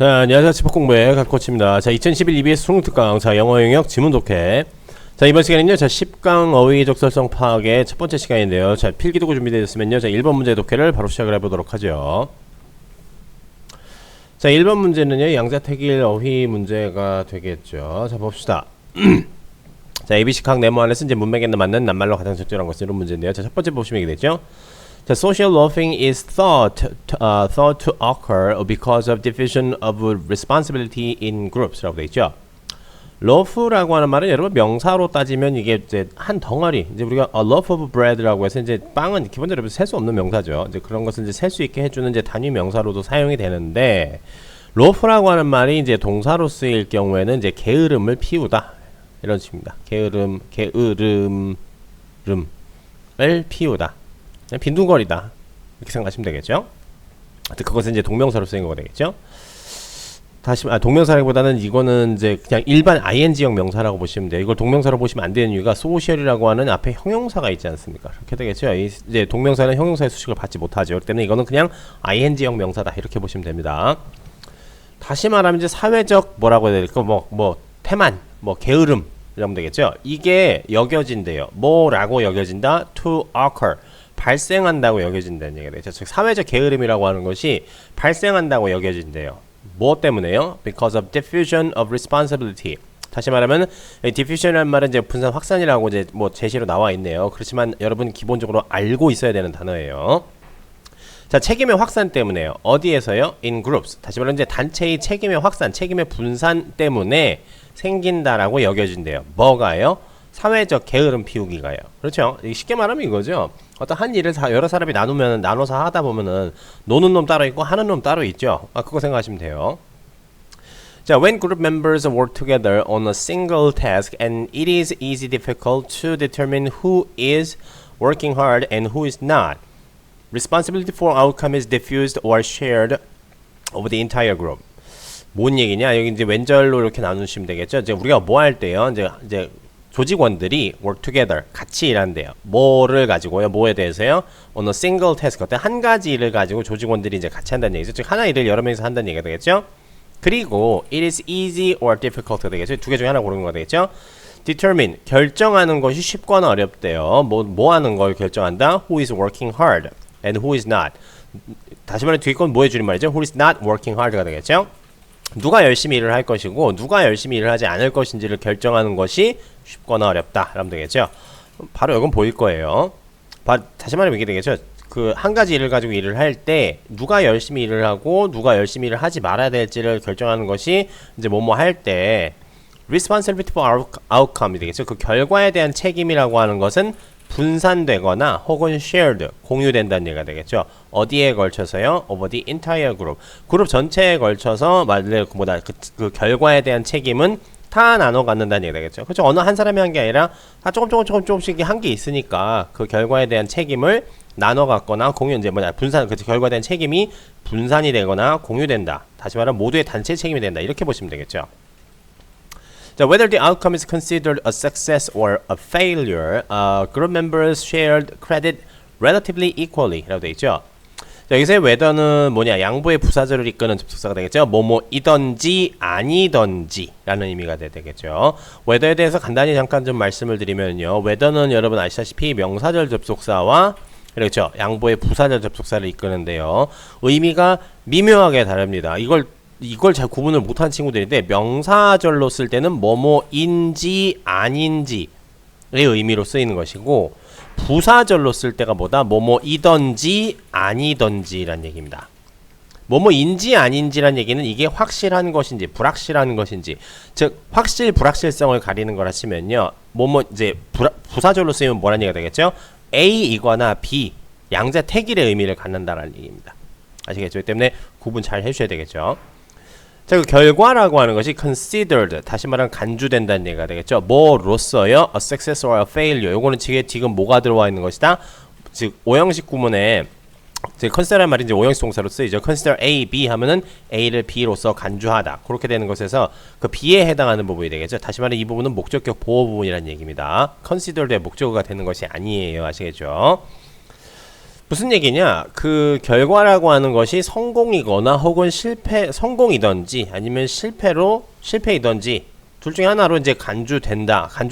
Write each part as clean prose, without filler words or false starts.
자, 안녕하세요. 집합공부의 각코치입니다. 자, 2011 EBS 수능특강, 자, 영어 영역 지문 독해. 자, 이번 시간은요, 자, 10강 어휘 적절성 파악의 첫 번째 시간인데요. 자, 필기도구 준비되었으면요, 자, 1번 문제 독해를 바로 시작을 해보도록 하죠. 자, 1번 문제는요, 양자택일 어휘 문제가 되겠죠. 자, 봅시다. 자, ABC 각 네모 안에서 이제 문맥에 맞는 낱말로 가장 적절한 것은 이런 문제인데요. 자, 첫 번째 보시면 이게 되죠. 자, social loafing is thought to occur because of division of responsibility in groups 라고 되어 있죠. loaf라고 하는 말은 여러분 명사로 따지면 이게 이제 한 덩어리, 이제 우리가 a loaf of bread라고 해서 이제 빵은 기본적으로 셀 수 없는 명사죠. 이제 그런 것을 이제 셀 수 있게 해주는 이제 단위 명사로도 사용이 되는데, loaf라고 하는 말이 이제 동사로 쓰일 경우에는 이제 게으름을 피우다 이런 식입니다. 게으름을 피우다. 빈둥거리다 이렇게 생각하시면 되겠죠. 그것은 이제 동명사로 쓰인 거가 되겠죠. 다시 동명사라기보다는 이거는 이제 그냥 일반 ing형 명사라고 보시면 돼요. 이걸 동명사로 보시면 안 되는 이유가 social이라고 하는 앞에 형용사가 있지 않습니까? 그렇게 되겠죠. 이제 동명사는 형용사의 수식을 받지 못하죠. 그렇기 때문에 이거는 그냥 ing형 명사다 이렇게 보시면 됩니다. 다시 말하면 이제 사회적 뭐라고 해야 될까? 태만, 게으름 이러면 되겠죠. 이게 여겨진대요. 뭐라고 여겨진다? To occur. 발생한다고 여겨진다는 얘기가 되죠. 즉 사회적 게으름이라고 하는 것이 발생한다고 여겨진대요. 뭐 때문에요? Because of diffusion of responsibility. 다시 말하면 diffusion이라는 말은 이제 분산 확산이라고 이제 제시로 나와 있네요. 그렇지만 여러분 기본적으로 알고 있어야 되는 단어예요. 자, 책임의 확산 때문에요. 어디에서요? In groups. 다시 말하면 이제 단체의 책임의 확산, 책임의 분산 때문에 생긴다라고 여겨진대요. 뭐가요? 사회적 게으름 피우기가요. 그렇죠? 쉽게 말하면 이거죠. 어떤 한 일을 여러 사람이 나눠서 하다 보면은 노는 놈 따로 있고 하는 놈 따로 있죠. 그거 생각하시면 돼요. 자, when group members work together on a single task and it is easy difficult to determine who is working hard and who is not, responsibility for outcome is diffused or shared over the entire group. 뭔 얘기냐? 여기 이제 왼절로 이렇게 나누시면 되겠죠. 이제 우리가 뭐 할 때요? 이제 조직원들이 work together 같이 일한대요. 뭐를 가지고요? 뭐에 대해서요? on a single task, 어떤 한 가지 일을 가지고 조직원들이 이제 같이 한다는 얘기죠. 즉 하나 일을 여러 명이서 한다는 얘기가 되겠죠. 그리고 it is easy or difficult 되겠죠. 두 개 중에 하나 고르는 거 되겠죠. determine, 결정하는 것이 쉽거나 어렵대요. 뭐 하는 걸 결정한다? who is working hard and who is not. 다시 말해 뒤에 건 뭐 해주는 말이죠? who is not working hard가 되겠죠. 누가 열심히 일을 할 것이고 누가 열심히 일을 하지 않을 것인지를 결정하는 것이 쉽거나 어렵다 라면 되겠죠. 바로 이건 보일 거예요. 다시 말하면 이게 되겠죠. 그 한 가지 일을 가지고 일을 할 때 누가 열심히 일을 하고 누가 열심히 일을 하지 말아야 될지를 결정하는 것이 이제 뭐뭐 할 때 responsibility for outcome이 되겠죠. 그 결과에 대한 책임이라고 하는 것은 분산되거나 혹은 shared, 공유된다는 얘기가 되겠죠. 어디에 걸쳐서요? over the entire group. 그룹 전체에 걸쳐서 그 결과에 대한 책임은 다 나눠 갖는다는 얘기가 되겠죠. 그렇죠. 어느 한 사람이 한 게 아니라 다 조금씩 한 게 있으니까 그 결과에 대한 책임을 나눠 갖거나 분산, 그 결과에 대한 책임이 분산이 되거나 공유된다. 다시 말하면 모두의 단체 책임이 된다. 이렇게 보시면 되겠죠. 자, whether the outcome is considered a success or a failure, group members shared credit relatively equally 라고 되어 있죠. 자, 여기서의 whether는 뭐냐? 양보의 부사절을 이끄는 접속사가 되겠죠. 뭐뭐이던지 아니던지 라는 의미가 되겠죠. whether에 대해서 간단히 잠깐 좀 말씀을 드리면요. whether는 여러분 아시다시피 명사절 접속사와 그렇죠. 양보의 부사절 접속사를 이끄는데요. 의미가 미묘하게 다릅니다. 이걸 잘 구분을 못한 친구들인데 명사절로 쓸 때는 뭐뭐인지 아닌지의 의미로 쓰이는 것이고 부사절로 쓸 때가 뭐뭐이던지 아니던지란 얘기입니다. 뭐뭐인지 아닌지란 얘기는 이게 확실한 것인지 불확실한 것인지, 즉 불확실성을 가리는 걸 하시면요. 이제 부사절로 쓰이면 뭐라는 얘기가 되겠죠? A이거나 B, 양자택일의 의미를 갖는다라는 얘기입니다. 아시겠죠? 이 때문에 구분 잘 해주셔야 되겠죠. 자, 그 결과라고 하는 것이 considered, 다시 말하면 간주된다는 얘기가 되겠죠. 뭐로써요? a success or a failure. 요거는 지금 뭐가 들어와 있는 것이다? 즉 오형식 구문에 consider라는 말이 이제 오형식 동사로 쓰이죠. consider A, B 하면은 A를 B로서 간주하다. 그렇게 되는 것에서 그 B에 해당하는 부분이 되겠죠. 다시 말해 이 부분은 목적격 보호 부분이라는 얘기입니다. considered의 목적어가 되는 것이 아니에요. 아시겠죠? 무슨 얘기냐? 그 결과라고 하는 것이 성공이거나 혹은 성공이든지 아니면 실패이든지 둘 중에 하나로 이제 간주되면은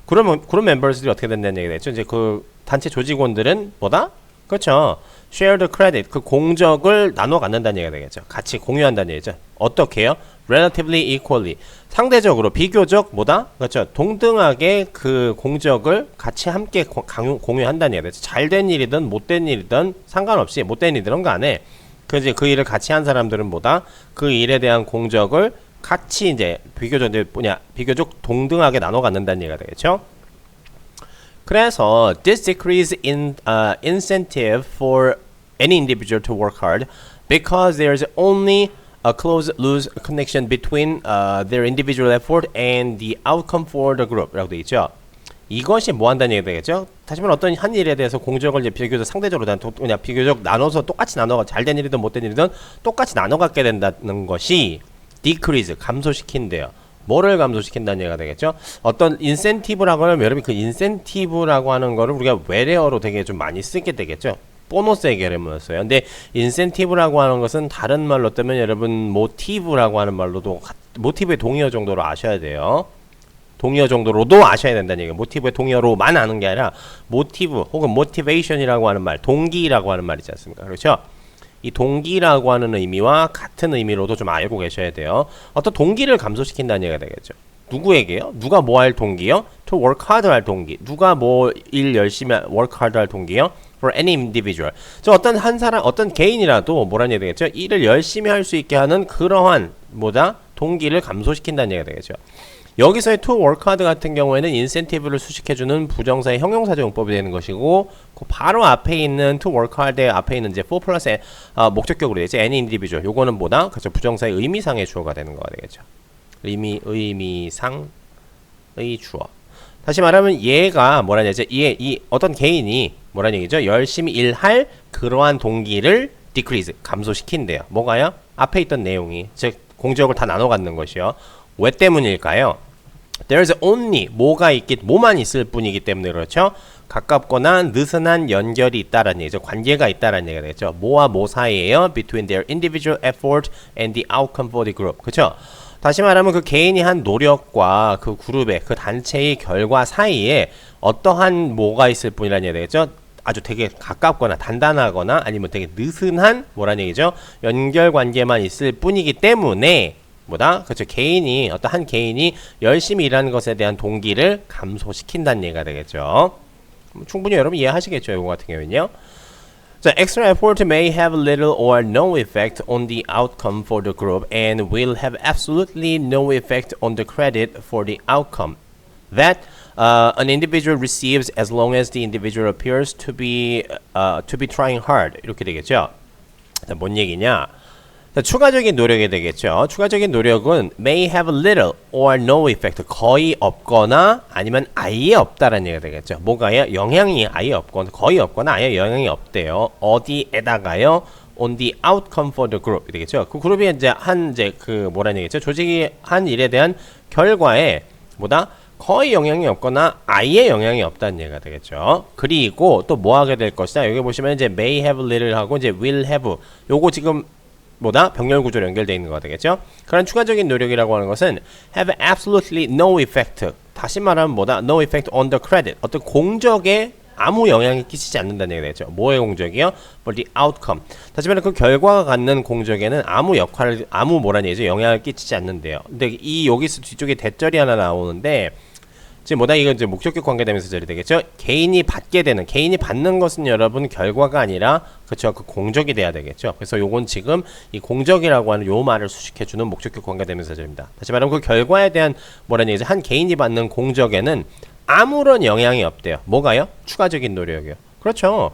그런 멤버들이 어떻게 된다는 얘기가 되죠. 이제 그 단체 조직원들은 뭐다? 그렇죠. share the credit, 그 공적을 나눠 갖는다는 얘기가 되겠죠. 같이 공유한다는 얘기죠. 어떻게요? relatively equally, 상대적으로 비교적 뭐다? 그렇죠. 동등하게 그 공적을 같이 함께 공유한다는 얘기가 되죠. 잘된 일이든 못된 일이든 상관없이 못된 일이든 간에 그 일을 같이 한 사람들은 뭐다? 그 일에 대한 공적을 같이 이제 비교적 동등하게 나눠 갖는다는 얘기가 되겠죠. 그래서 this decrease in incentive for any individual to work hard because there's only a close loose connection between their individual effort and the outcome for the group 라고 되어 있죠. 이것이 뭐 한다는 얘기가 되겠죠. 다시 말하면 어떤 한 일에 대해서 공적을 이제 비교적 상대적으로 그냥 비교적 나눠서 똑같이 잘된 일이든 못된 일이든 똑같이 나눠 갖게 된다는 것이 decrease, 감소시킨대요. 뭐를 감소시킨다는 얘기가 되겠죠? 어떤 인센티브라고 하면 여러분이 그 인센티브라고 하는 거를 우리가 외래어로 되게 좀 많이 쓰게 되겠죠? 보너스의 개념을 써요. 근데 인센티브라고 하는 것은 다른 말로 뜨면 여러분 모티브라고 하는 말로도 모티브의 동의어 정도로 아셔야 돼요. 동의어 정도로도 아셔야 된다는 얘기예요. 모티브의 동의어로만 아는 게 아니라 모티브 혹은 모티베이션이라고 하는 말, 동기라고 하는 말 있지 않습니까? 그렇죠? 이 동기라고 하는 의미와 같은 의미로도 좀 알고 계셔야 돼요. 어떤 동기를 감소시킨다는 얘기가 되겠죠. 누구에게요? 누가 뭐 할 동기요? To work hard 할 동기. 누가 뭐 일 열심히 work hard 할 동기요? For any individual. 어떤 한 사람, 어떤 개인이라도 뭐라는 얘기가 되겠죠? 일을 열심히 할 수 있게 하는 그러한 동기를 감소시킨다는 얘기가 되겠죠. 여기서의 to work hard 같은 경우에는 인센티브를 수식해주는 부정사의 형용사적 용법이 되는 것이고, 그 바로 앞에 있는 to work hard의 앞에 있는 이제 for 플러스 목적격으로 되죠. any individual. 요거는 뭐다? 그렇죠. 부정사의 의미상의 주어가 되는 거가 되겠죠. 의미상의 주어. 다시 말하면 얘가 뭐라는 얘기죠? 이 어떤 개인이 뭐라는 얘기죠? 열심히 일할 그러한 동기를 decrease, 감소시킨대요. 뭐가요? 앞에 있던 내용이, 즉 공적을 다 나눠 갖는 것이요. 왜 때문일까요? There's only 뭐만 있을 뿐이기 때문에 그렇죠. 가깝거나 느슨한 연결이 있다라는 얘기죠. 관계가 있다라는 얘기가 되겠죠. 뭐와 뭐 사이에요? Between their individual effort and the outcome for the group. 그렇죠. 다시 말하면 그 개인이 한 노력과 그 그룹의 그 단체의 결과 사이에 어떠한 뭐가 있을 뿐이라는 얘기가 되겠죠. 아주 되게 가깝거나 단단하거나 아니면 되게 느슨한 뭐라는 얘기죠. 연결 관계만 있을 뿐이기 때문에 그렇죠. 어떤 한 개인이 열심히 일하는 것에 대한 동기를 감소시킨다는 얘기가 되겠죠. 충분히 여러분 이해하시겠죠, 이거 같은 경우는요. 자, extra effort may have little or no effect on the outcome for the group and will have absolutely no effect on the credit for the outcome that an individual receives as long as the individual appears to be trying hard. 이렇게 되겠죠. 자, 뭔 얘기냐? 자, 추가적인 노력이 되겠죠. 추가적인 노력은 may have little or no effect, 거의 없거나 아니면 아예 없다라는 얘기가 되겠죠. 뭐가요? 영향이 아예 없거나 거의 없거나 아예 영향이 없대요. 어디에다가요? on the outcome for the group 되겠죠. 그 그룹이 이제 뭐라는 얘기죠? 조직이 한 일에 대한 결과에 거의 영향이 없거나 아예 영향이 없다는 얘기가 되겠죠. 그리고 또 뭐 하게 될 것이다. 여기 보시면 이제 may have little 하고 이제 will have, 요거 지금 병렬 구조로 연결되어 있는 거가 되겠죠. 그런 추가적인 노력이라고 하는 것은 have absolutely no effect. 다시 말하면 no effect on the credit. 어떤 공적에 아무 영향이 끼치지 않는다는 얘기가 되겠죠. 뭐의 공적이요? For the outcome. 다시 말하면 그 결과가 갖는 공적에는 뭐라는 얘기죠? 영향을 끼치지 않는데요. 근데 여기서 뒤쪽에 대절이 하나 나오는데, 지금 이거 이제 목적격 관계되면서 절이 되겠죠. 개인이 받는 것은 여러분 결과가 아니라 그렇죠. 그 공적이 돼야 되겠죠. 그래서 요건 지금 이 공적이라고 하는 요 말을 수식해주는 목적격 관계되면서 절입니다. 다시 말하면 그 결과에 대한 뭐라는 얘기죠. 한 개인이 받는 공적에는 아무런 영향이 없대요. 뭐가요? 추가적인 노력이요. 그렇죠.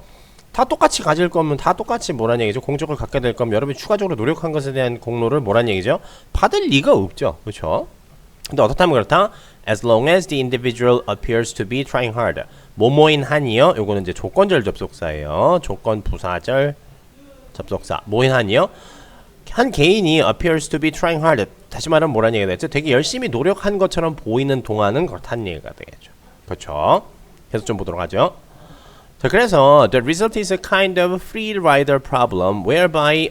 다 똑같이 가질 거면 다 똑같이 뭐라는 얘기죠. 공적을 갖게 될 거면 여러분이 추가적으로 노력한 것에 대한 공로를 뭐라는 얘기죠. 받을 리가 없죠. 그렇죠. 근데 어떻다면 그렇다. As long as the individual appears to be trying hard. 뭐뭐인 한이요. 요거는 이제 조건절 접속사예요. 조건 부사절 접속사. 뭐인 한이요. 한 개인이 appears to be trying hard. 다시 말하면 뭐라는 얘기가 되죠. 되게 열심히 노력한 것처럼 보이는 동안은 그렇다는 얘기가 되겠죠. 그렇죠. 계속 좀 보도록 하죠. 자, 그래서 the result is a kind of free rider problem whereby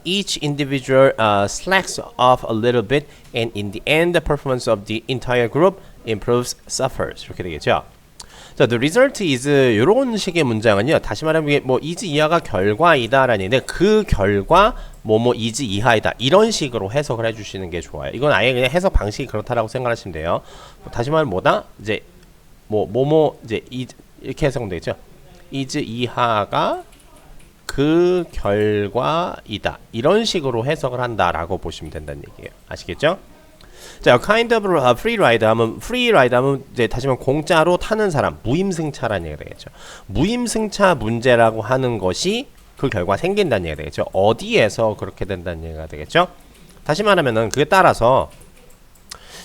each individual slacks off a little bit and in the end the performance of the entire group improves, suffers. 이렇게 되겠죠. 자, the result is 이런 식의 문장은요. 다시 말하면 이게 뭐 is 이하가 결과이다라는 얘기인데 그 결과 뭐뭐 is 이하이다 이런 식으로 해석을 해주시는 게 좋아요. 이건 아예 그냥 해석 방식이 그렇다라고 생각하시면 돼요. 다시 말하면 뭐다? 이제 뭐뭐 이제 이렇게 해석하면 되겠죠. is 이하가 그 결과이다 이런 식으로 해석을 한다라고 보시면 된다는 얘기예요. 아시겠죠? 자, kind of free ride 하면 free ride 하면 이제 다시 말하면 공짜로 타는 사람, 무임승차라는 얘기가 되겠죠. 무임승차 문제라고 하는 것이 그 결과 생긴다는 얘기가 되겠죠. 어디에서 그렇게 된다는 얘기가 되겠죠. 다시 말하면은 그에 따라서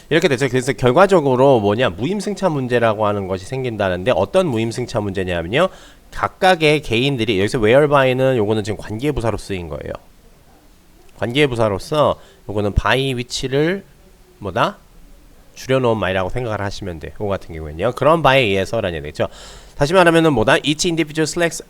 이렇게 되죠. 그래서 결과적으로 뭐냐 무임승차 문제라고 하는 것이 생긴다는데 어떤 무임승차 문제냐면요. 각각의 개인들이 여기서 whereby는 요거는 지금 관계부사로 쓰인 거예요. 관계부사로서 요거는 by 위치를 뭐다? 줄여놓은 말이라고 생각을 하시면 돼요. 요거 같은 경우에는요. 그런 바에 의해서라는 얘기죠. 다시 말하면은 뭐다? Each individual slacks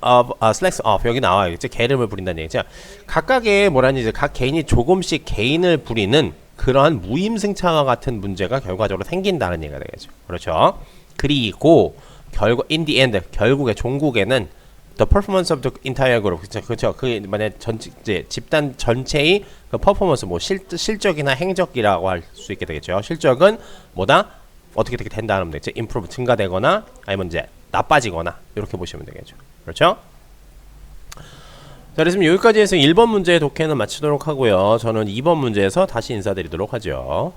off 여기 나와야겠죠. 게으름을 부린다는 얘기죠. 각각의 뭐라니 이제 각 개인이 조금씩 개인을 부리는 그러한 무임승차와 같은 문제가 결과적으로 생긴다는 얘기가 되겠죠. 그렇죠. 그리고 결과 in the end 결국에 종국에는 the performance of the entire group 그렇죠. 그 만약 이제 집단 전체의 그 퍼포먼스 뭐 실적이나 행적이라고 할 수 있게 되겠죠. 실적은 뭐다? 어떻게 된다 하면 되겠죠. improve 증가되거나 아니면 이제 나빠지거나 이렇게 보시면 되겠죠. 그렇죠? 자, 그래서 여기까지 해서 1번 문제의 독해는 마치도록 하고요. 저는 2번 문제에서 다시 인사드리도록 하죠.